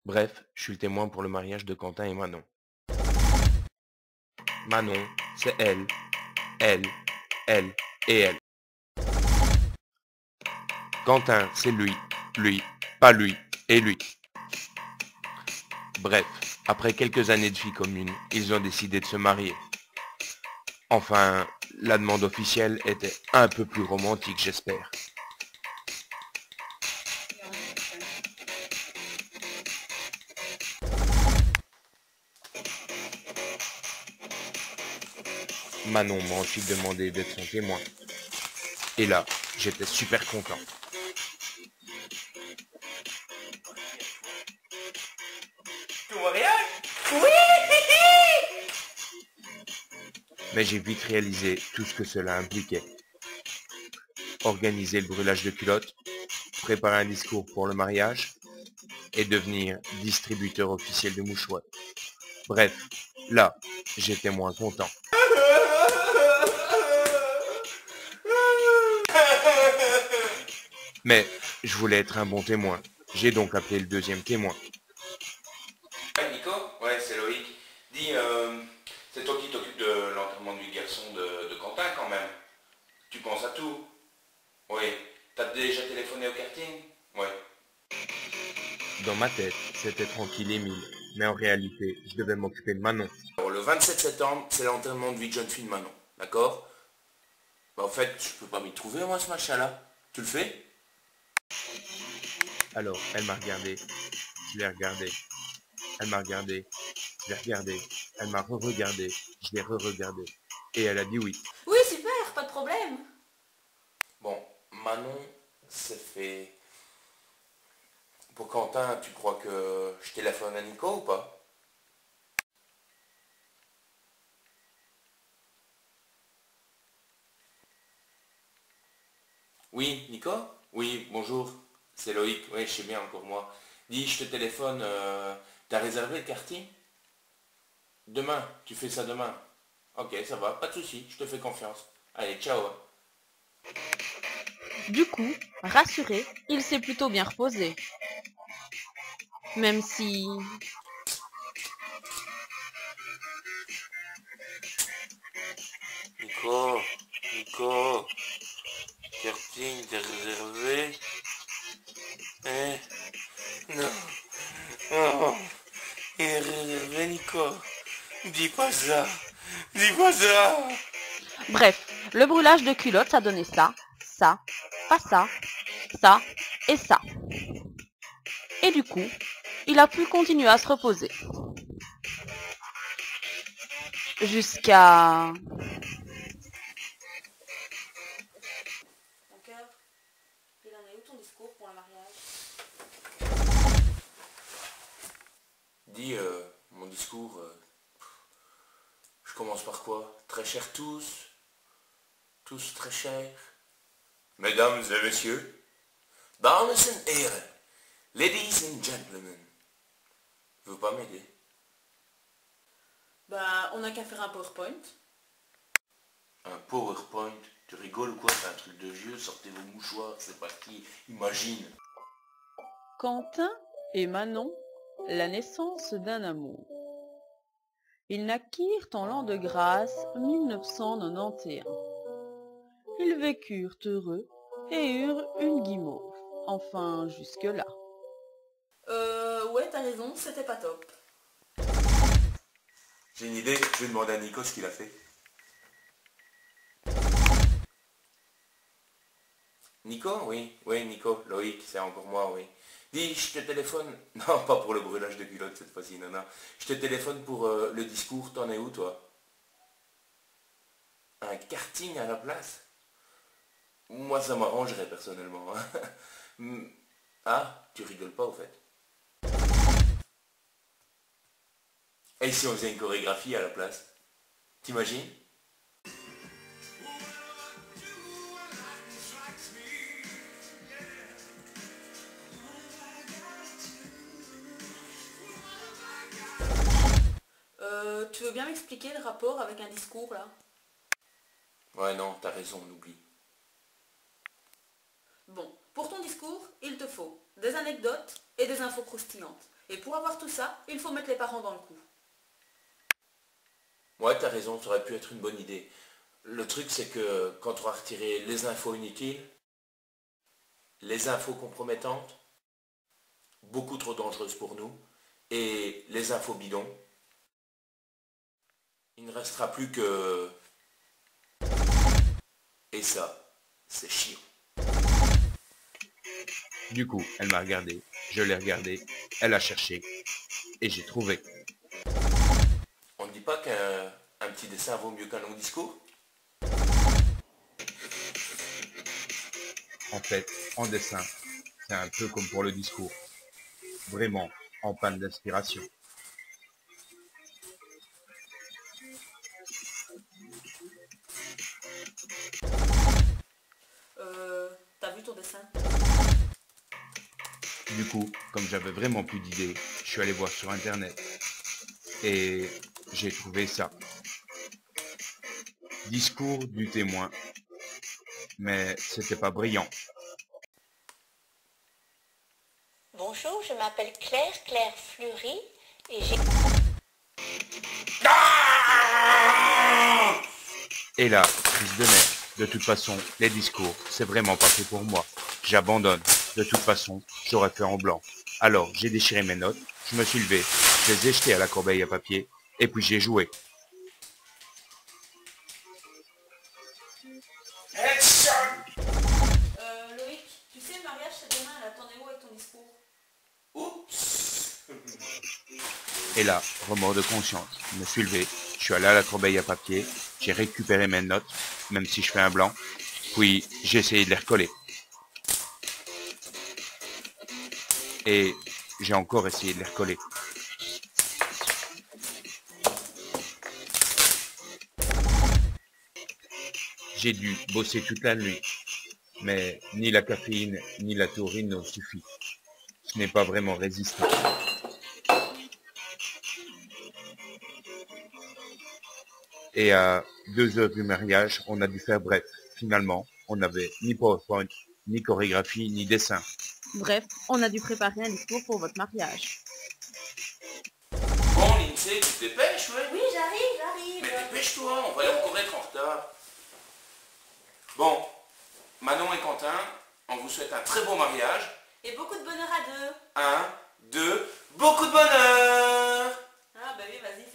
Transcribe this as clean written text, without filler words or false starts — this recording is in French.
Bref, je suis le témoin pour le mariage de Quentin et Manon. Manon, c'est elle, elle et elle. Quentin, c'est lui, pas lui et lui. Bref, après quelques années de vie commune, ils ont décidé de se marier. Enfin, la demande officielle était un peu plus romantique, j'espère. Manon m'a ensuite demandé d'être son témoin. Et là, j'étais super content. Ton mariage? Mais j'ai vite réalisé tout ce que cela impliquait. Organiser le brûlage de culottes, préparer un discours pour le mariage et devenir distributeur officiel de mouchoirs. Bref, là, j'étais moins content. Mais je voulais être un bon témoin. J'ai donc appelé le deuxième témoin. Ouais, Nico? Ouais, c'est Loïc. Dis, c'est toi qui t'occupes de l'enterrement du garçon de Quentin quand même. Tu penses à tout? Oui. T'as déjà téléphoné au karting? Ouais. Dans ma tête, c'était tranquille et mille. Mais en réalité, je devais m'occuper de Manon. Alors, le 27 septembre, c'est l'enterrement de vie de jeune fille de Manon. D'accord? Bah, en fait, je peux pas m'y trouver, moi, ce machin-là. Tu le fais? Alors, elle m'a regardé, je l'ai regardé. Elle m'a regardé, je l'ai regardé. Elle m'a re-regardé, je l'ai re-regardé. Et elle a dit oui. Oui, super, pas de problème. Bon, Manon, c'est fait. Pour Quentin, tu crois que je téléphone à Nico ou pas? Oui, Nico? Oui, bonjour. C'est Loïc. Oui, je sais bien, encore moi. Dis, je te téléphone. T'as réservé le karting? Demain. Tu fais ça demain. Ok, ça va. Pas de souci. Je te fais confiance. Allez, ciao. Hein. Du coup, rassuré, il s'est plutôt bien reposé. Même si... Nico, karting, t'es réservé? Hein? Non. Oh, il est réservé, Nico. Dis pas ça. Dis pas ça. Bref, le brûlage de culottes, ça donnait ça, pas ça et ça. Et du coup, il a pu continuer à se reposer. Jusqu'à... Mon cœur, il en est où ton discours pour le mariage? Dis, mon discours, je commence par quoi? Très chers tous très chers. Mesdames et messieurs, dames et heren, ladies and gentlemen. Vous pas m'aider? Bah, on n'a qu'à faire un PowerPoint. Un PowerPoint? Tu rigoles ou quoi? C'est un truc de vieux, sortez vos mouchoirs, c'est parti, imagine. Quentin et Manon, la naissance d'un amour. Ils naquirent en l'an de grâce 1991. Ils vécurent heureux et eurent une guimauve. Enfin, jusque-là. Ouais, t'as raison, c'était pas top. J'ai une idée, je vais demander à Nico ce qu'il a fait. Nico? Oui, Nico, Loïc, c'est encore moi, oui. Dis, je te téléphone, non, pas pour le brûlage de culotte cette fois-ci, non, non. Je te téléphone pour le discours, t'en es où, toi? Un karting à la place? Moi, ça m'arrangerait, personnellement. Hein. Ah, tu rigoles pas, au fait. Et si on faisait une chorégraphie à la place? T'imagines? Tu veux bien m'expliquer le rapport avec un discours, là? Ouais, non, t'as raison, on oublie. Bon, pour ton discours, il te faut des anecdotes et des infos croustillantes. Et pour avoir tout ça, il faut mettre les parents dans le coup. Ouais, t'as raison, ça aurait pu être une bonne idée. Le truc, c'est que quand on va retirer les infos inutiles, les infos compromettantes, beaucoup trop dangereuses pour nous, et les infos bidons, il ne restera plus que... Et ça, c'est chiant. Du coup, elle m'a regardé, je l'ai regardé, elle a cherché, et j'ai trouvé. On ne dit pas qu'un petit dessin vaut mieux qu'un long discours? En fait, en dessin, c'est un peu comme pour le discours. Vraiment, en panne d'inspiration. T'as vu ton dessin? Du coup, comme j'avais vraiment plus d'idées, je suis allé voir sur internet. Et j'ai trouvé ça. Discours du témoin. Mais c'était pas brillant. Bonjour, je m'appelle Claire Fleury et j'ai... Et là, prise de nerfs. De toute façon, les discours, c'est vraiment pas fait pour moi. J'abandonne. De toute façon, j'aurais fait en blanc. Alors, j'ai déchiré mes notes, je me suis levé, je les ai jetées à la corbeille à papier, et puis j'ai joué. Loïc, tu sais, le mariage c'est demain, là, t'en es où avec ton discours? Oups. Et là, remords de conscience, je me suis levé, je suis allé à la corbeille à papier, j'ai récupéré mes notes, même si je fais un blanc, puis j'ai essayé de les recoller. Et j'ai encore essayé de les recoller. J'ai dû bosser toute la nuit, mais ni la caféine ni la taurine n'ont suffi. Je n'ai pas vraiment résisté. Et à 2 heures du mariage, on a dû faire bref. Finalement, on n'avait ni PowerPoint, ni chorégraphie, ni dessin. Bref, on a dû préparer un discours pour votre mariage. Bon, Lindsay, tu te dépêches, ouais? Oui, j'arrive. Mais dépêche-toi, on va encore être en retard. Bon, Manon et Quentin, on vous souhaite un très beau mariage. Et beaucoup de bonheur à deux. 1, 2, beaucoup de bonheur! Ah bah oui, vas-y,